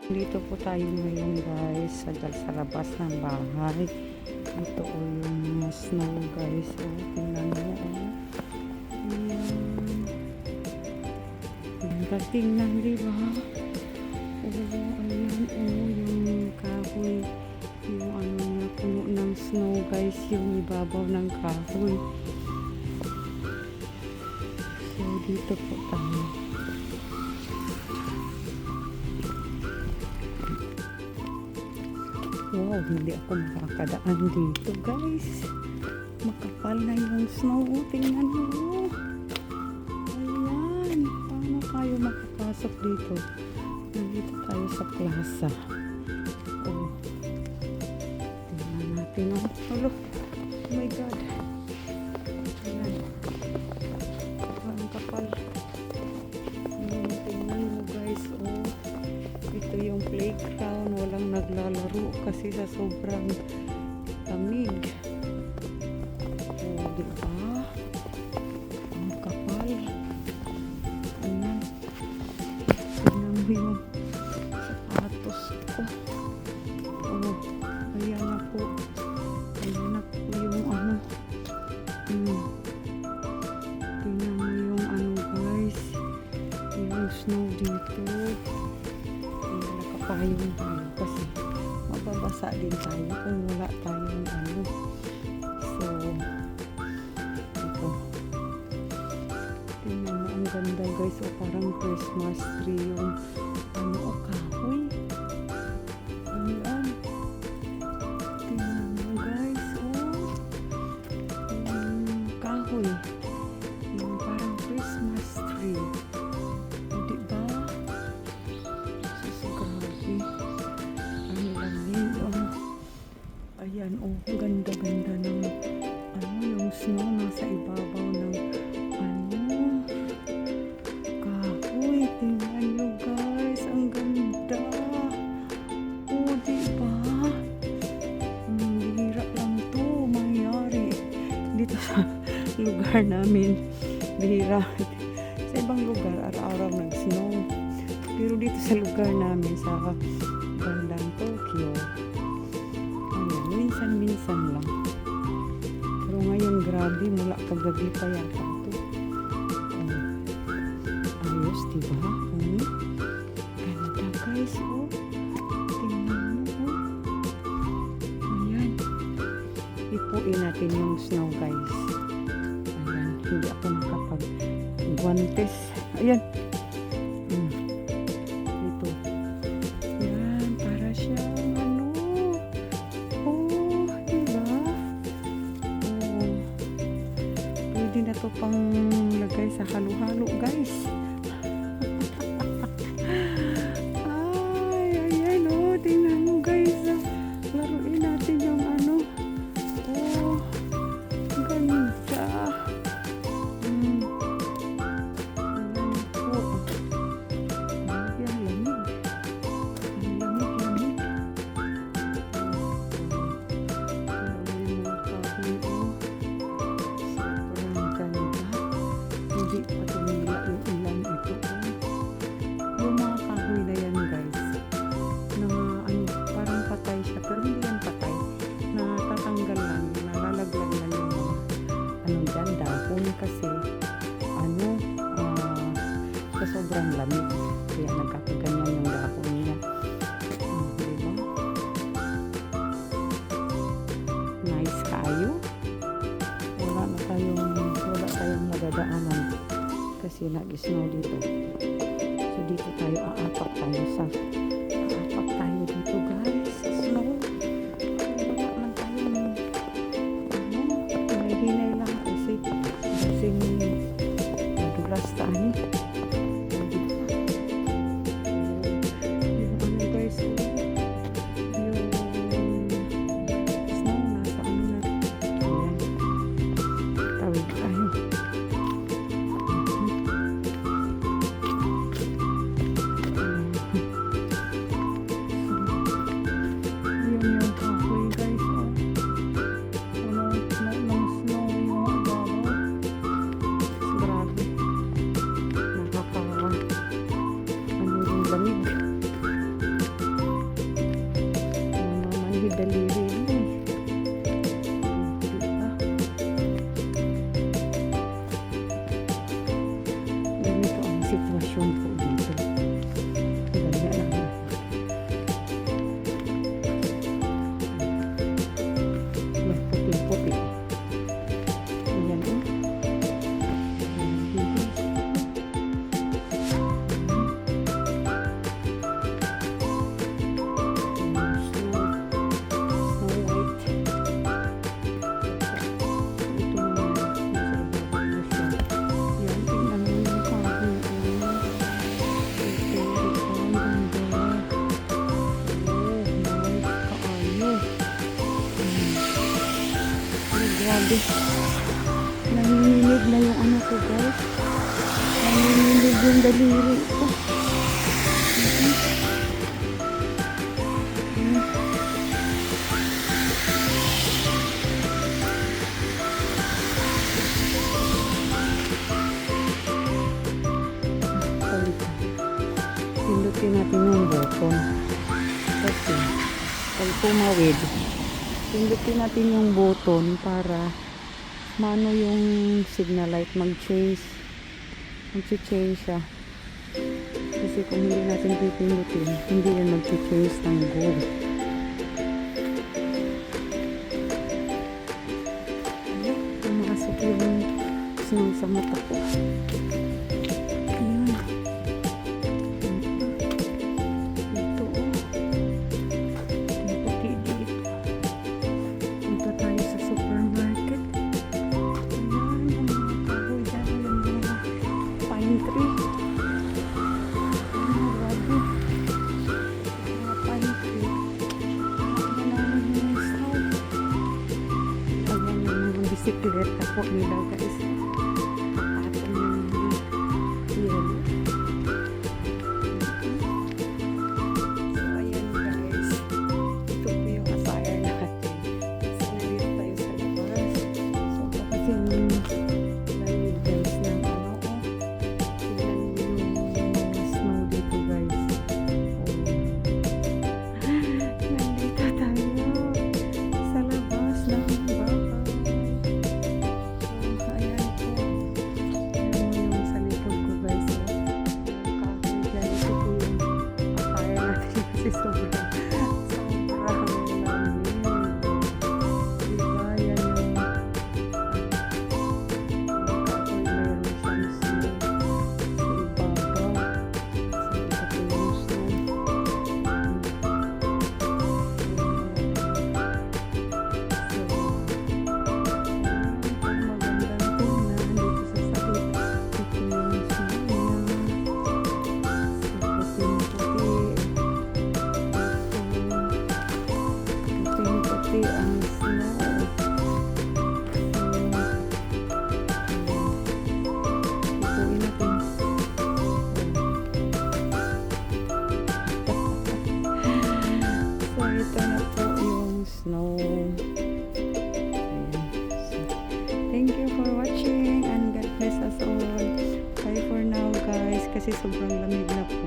Dito po tayo ngayon guys sa labas ng bahay. Ito o yung mga snow guys. O, tingnan mo o. Ayan. Tingnan diba? O, ayan o yung kahoy. Yung ano na puno ng snow guys. Yung ibabaw ng kahoy. So, dito po tayo. Wow, hindi ako makakadaan dito guys. Makapal na yung snow. Tingnan mo. Ayan. Paano tayo makapasok dito? Nandito tayo sa plaza. Oh. Tingnan natin. Oh, hello. Oh my God. Ayan. Ang kapal. Tingnan mo guys. Oh. Ito yung playground. Walang naglalaro kasi sa sobrang lamig. O, diba? Ang kapal. Ayan. Tignan mo yung sapatos ko. O, ayan ako. Ayan ako yung ano. Tignan mo yung ano guys. Yung snow dito. Nakapayong tayo kasi mababasa din tayo kung wala tayong ano. So, ito. Tingnan mo, ang ganda guys. O, parang Christmas tree yung ano, o, kahoy. Ayan. Tingnan mo guys. O, yung kahoy. Yung parang Christmas tree. O, diba? Ayan, oh, ganda-ganda ng ano, yung snow nasa ibabaw ng ano, kahoy. Tingnan nyo guys, ang ganda. Oh, diba? Bihira lang to mangyari dito sa lugar namin. Bihira. Sa ibang lugar, araw-araw nag-snow. Pero dito sa lugar namin, sa bandang Tokyo, minsan lang. Pero ngayon, grabe, mula kagabi pa yata ito. Ayos, diba? Ganda guys, oh. Tingnan mo, oh. Ayan. Ipuin natin yung snow guys. Ayan, hindi ako nakapag-guantes. Ayan. Ito. Ayan, para siyang ano. Pwede na to pang lagay sa halo-halo guys. Ay, ayan o. Tingnan mo guys. Laruin natin yung ano. Oh, ganda. Ayan po. Ayan, lamig. Ang lamig. Hindi pa tumila yung ilan ito. Yung mga kahoy na yan guys, na ano, parang patay siya, pero hindi yan patay. Natatanggal lang, nalalaglag lang yung mga ano dyan, dahon kasi ano, sa sobrang lamig. Kaya nagkakaganyan yung dahon niya. Diba? Nice kayo. Wala tayong madadaanan kasi nag-snow dito. So dito tayo aapak tayo dito guys sa snow. Wala man tayong ano, may hinay lang kasi madulas tayo. Yung ano guys, yung snow nasa ano na. Ayan. Tawid tayo. lamig. daliri mo eh. Diba? Ganito ang sitwasyon po dito. Ganyan lang. Yan, puti-puti. Ayan o. Grabe. Nanginginig na yung ano ko guys. Nanginginig yung daliri ko. Pindutin natin yung button. Kasi pag tumawid, pindutin natin yung button para mano yung signal light mag-change siya. Kasi kung hindi natin pipindutin, hindi yan mag-change ng goal. Pumasok yung snow sa mata ko. Ayun. Ito oh. Ang puti dito. Punta tayo sa supermarket. Ayan, ang mga kahoy dyan. Yung mga pine tree. Ayan, grabe. Mga pine tree. Ayan ang snow. Ayan yung mga bisikleta po nila guys. Patong yung yellow. So ayan guys. Ito po yung attire natin. So nandito tayo sa labas. So kasing lamig guys ng ano oh. Tingnan yung snow dito guys. Oh. Nandito tayo sa labas ng bahay. So ayan po. Ayan mo yung sa likod ko guys. Oh. Yung kahoy dyan. Ito po yung attire natin kasi sobrang lamig. Diba? Yan yung kahoy meron siyang snow sa ibabaw. So ito po yung snow. Magandang tingnan dito sa sakit. Ito yung snow niya. So puting-puti ang snow. Ituin natin. So ito na po yung snow. Ayan. So, thank you for watching and God bless us all. Bye for now guys kasi sobrang lamig na po.